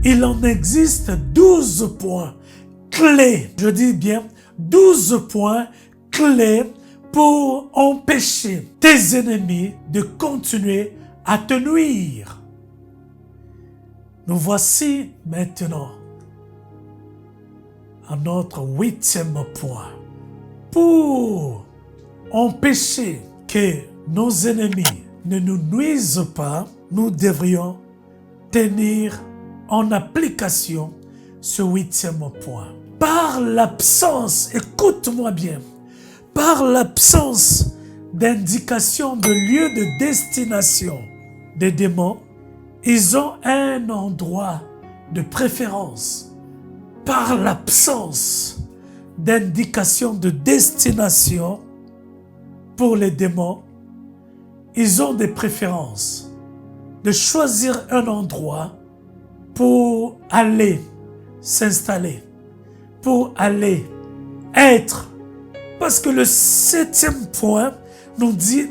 il en existe 12 points clés. Je dis bien 12 points clés pour empêcher tes ennemis de continuer à te nuire. Nous voici maintenant à notre 8e point. Pour empêcher que nos ennemis ne nous nuisent pas, nous devrions tenir en application ce 8e point. Par l'absence, écoute-moi bien, par l'absence d'indication de lieu de destination des démons, ils ont un endroit de préférence. Par l'absence d'indication de destination pour les démons, ils ont des préférences de choisir un endroit pour aller s'installer, pour aller être. Parce que le 7e point nous dit,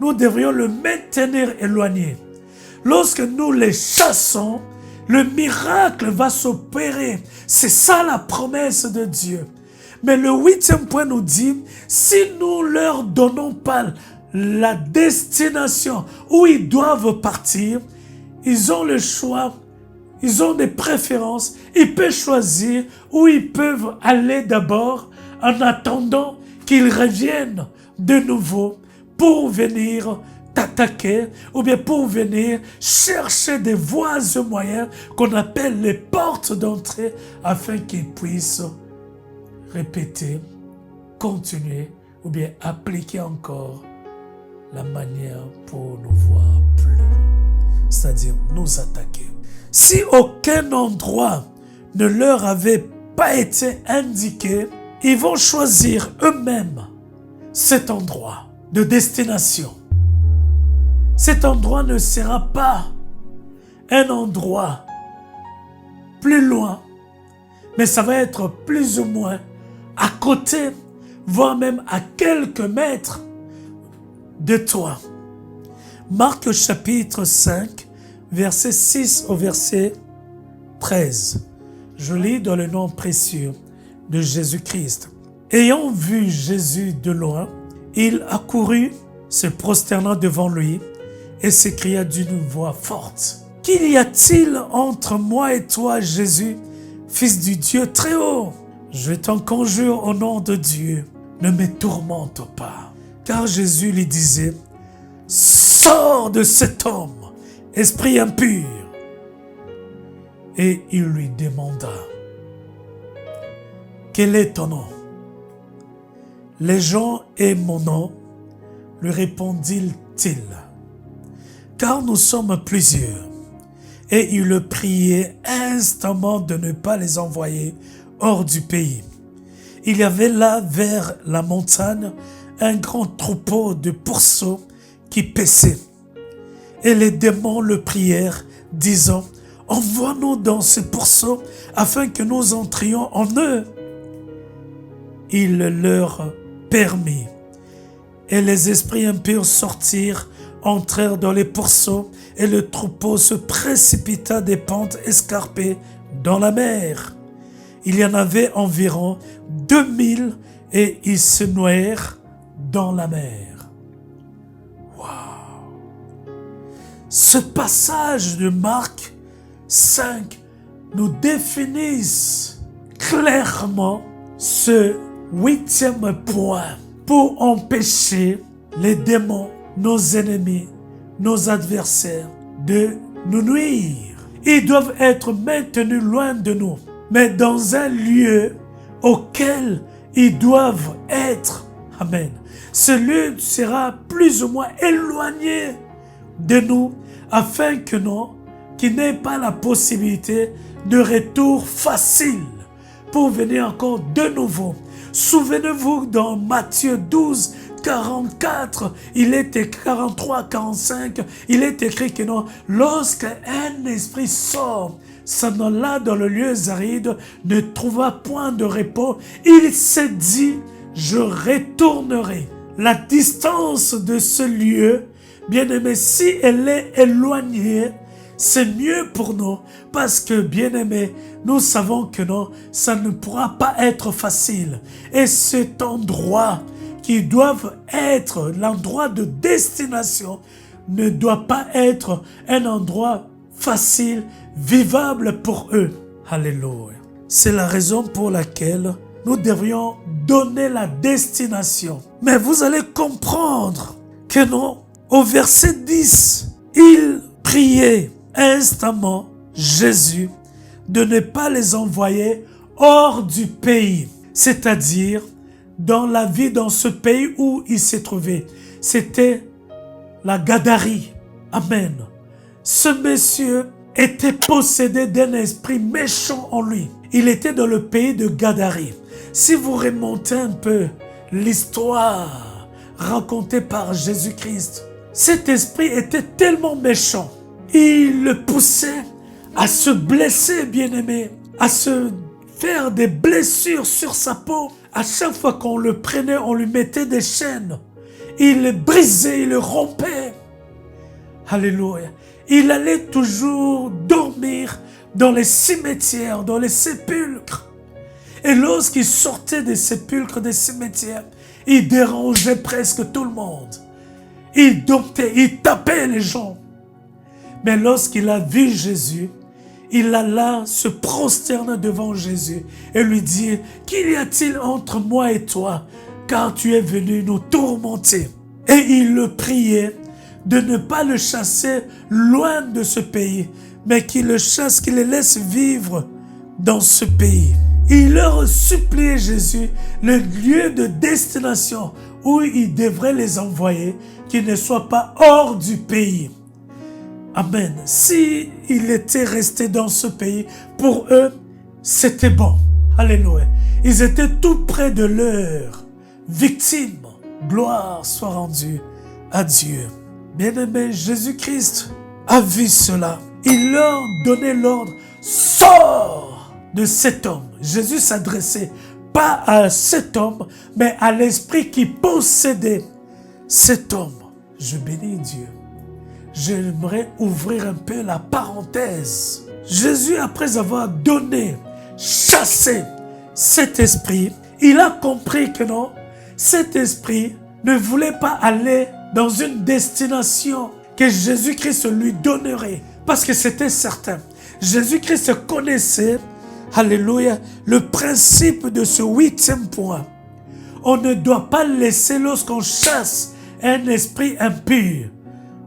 nous devrions le maintenir éloigné. Lorsque nous les chassons, le miracle va s'opérer. C'est ça la promesse de Dieu. Mais le 8e point nous dit, si nous leur donnons pas la destination où ils doivent partir, ils ont le choix, ils ont des préférences, ils peuvent choisir où ils peuvent aller d'abord en attendant qu'ils reviennent de nouveau pour venir t'attaquer ou bien pour venir chercher des voies et moyens qu'on appelle les portes d'entrée afin qu'ils puissent répéter, continuer ou bien appliquer encore la manière pour nous voir pleurer, c'est-à-dire nous attaquer. Si aucun endroit ne leur avait pas été indiqué, ils vont choisir eux-mêmes cet endroit de destination. Cet endroit ne sera pas un endroit plus loin, mais ça va être plus ou moins à côté, voire même à quelques mètres de toi. Marc chapitre 5, verset 6 au verset 13. Je lis dans le nom précieux de Jésus-Christ. Ayant vu Jésus de loin, il accourut, se prosternant devant lui, et s'écria d'une voix forte: Qu'y a-t-il entre moi et toi, Jésus, Fils du Dieu très haut? Je t'en conjure au nom de Dieu, ne me tourmente pas. Car Jésus lui disait: Sors de cet homme, esprit impur. Et il lui demanda: Quel est ton nom? Légion est mon nom, lui répondit-il, car nous sommes plusieurs. Et il le priait instamment de ne pas les envoyer hors du pays. Il y avait là, vers la montagne, un grand troupeau de pourceaux qui paissaient. Et les démons le prièrent, disant: Envoie-nous dans ces pourceaux, afin que nous entrions en eux. Il leur permit. Et les esprits impurs sortirent, entrèrent dans les pourceaux, et le troupeau se précipita des pentes escarpées dans la mer. Il y en avait environ 2000, et ils se noyèrent dans la mer. Waouh! Ce passage de Marc 5 nous définissent clairement ce 8e point pour empêcher les démons, nos ennemis, nos adversaires de nous nuire. Ils doivent être maintenus loin de nous, mais dans un lieu auquel ils doivent être. Amen. Ce lieu sera plus ou moins éloigné de nous afin que nous, qui n'aient pas la possibilité de retour facile pour venir encore de nouveau. Souvenez-vous dans Matthieu 12, 44, il est écrit 43, 45, il est écrit que non, lorsqu'un esprit sort, s'en alla dans le lieu aride, ne trouva point de repos, il s'est dit: je retournerai. La distance de ce lieu, bien aimé, si elle est éloignée, c'est mieux pour nous parce que, bien-aimés, nous savons que non, ça ne pourra pas être facile. Et cet endroit qui doit être l'endroit de destination ne doit pas être un endroit facile, vivable pour eux. Alléluia. C'est la raison pour laquelle nous devrions donner la destination. Mais vous allez comprendre que non, au verset 10, il priait instamment Jésus de ne pas les envoyer hors du pays, c'est-à-dire dans la vie dans ce pays où il s'est trouvé. C'était la Gadarie. Amen. Ce monsieur était possédé d'un esprit méchant en lui. Il était dans le pays de Gadarie. Si vous remontez un peu l'histoire racontée par Jésus-Christ, cet esprit était tellement méchant. Il le poussait à se blesser, bien-aimé, à se faire des blessures sur sa peau. À chaque fois qu'on le prenait, on lui mettait des chaînes. Il le brisait, il le rompait. Alléluia. Il allait toujours dormir dans les cimetières, dans les sépulcres. Et lorsqu'il sortait des sépulcres, des cimetières, il dérangeait presque tout le monde. Il domptait, il tapait les gens. Mais lorsqu'il a vu Jésus, il alla se prosterner devant Jésus et lui dire, « Qu'y a-t-il entre moi et toi, car tu es venu nous tourmenter ?» Et il le priait de ne pas le chasser loin de ce pays, mais qu'il le chasse, qu'il le laisse vivre dans ce pays. Il leur suppliait Jésus le lieu de destination où il devrait les envoyer, qu'ils ne soient pas hors du pays. Amen. Si il était resté dans ce pays, pour eux, c'était bon. Alléluia. Ils étaient tout près de leur victime. Gloire soit rendue à Dieu. Bien-aimé, Jésus-Christ a vu cela. Il leur donnait l'ordre, sors de cet homme. Jésus s'adressait pas à cet homme, mais à l'esprit qui possédait cet homme. Je bénis Dieu. J'aimerais ouvrir un peu la parenthèse. Jésus, après avoir donné, chassé cet esprit, il a compris que non, cet esprit ne voulait pas aller dans une destination que Jésus-Christ lui donnerait. Parce que c'était certain. Jésus-Christ connaissait, alléluia, le principe de ce 8e point. On ne doit pas laisser, lorsqu'on chasse un esprit impur,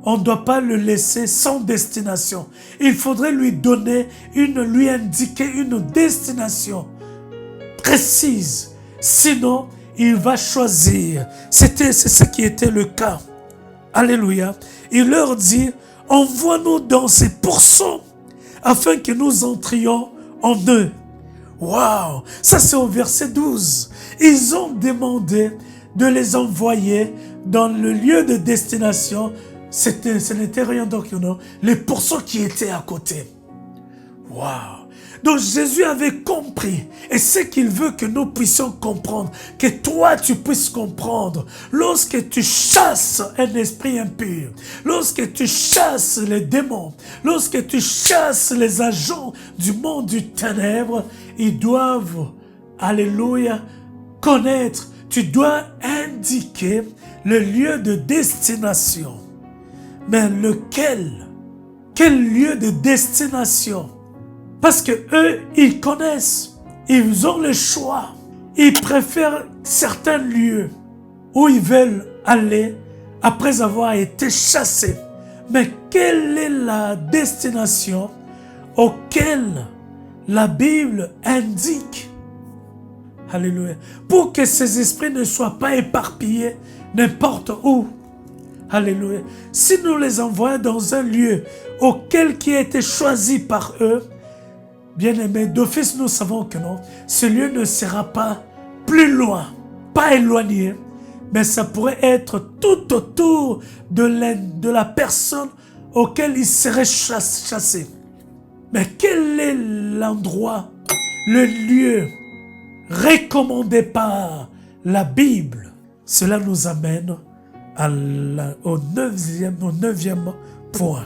on ne doit pas le laisser sans destination. Il faudrait lui donner lui indiquer une destination précise. Sinon, il va choisir. C'est ce qui était le cas. Alléluia. Il leur dit, envoie-nous dans ces pourceaux afin que nous entrions en eux. Waouh! Ça c'est au verset 12. Ils ont demandé de les envoyer dans le lieu de destination. Ce n'était rien d'autre que non, les pourceaux qui étaient à côté. Waouh! Donc Jésus avait compris, et c'est qu'il veut que nous puissions comprendre, que toi tu puisses comprendre, lorsque tu chasses un esprit impur, lorsque tu chasses les démons, lorsque tu chasses les agents du monde du ténèbre, ils doivent, alléluia, connaître, tu dois indiquer le lieu de destination. Mais lequel? Quel lieu de destination? Parce que eux, ils connaissent, ils ont le choix. Ils préfèrent certains lieux où ils veulent aller après avoir été chassés. Mais quelle est la destination auquel la Bible indique? Alléluia. Pour que ces esprits ne soient pas éparpillés n'importe où. Alléluia. Si nous les envoyons dans un lieu auquel qui a été choisi par eux, bien-aimés, d'office nous savons que non, ce lieu ne sera pas plus loin, pas éloigné, mais ça pourrait être tout autour de la personne auquel il serait chassé. Mais quel est l'endroit, le lieu recommandé par la Bible? Cela nous amène au neuvième point.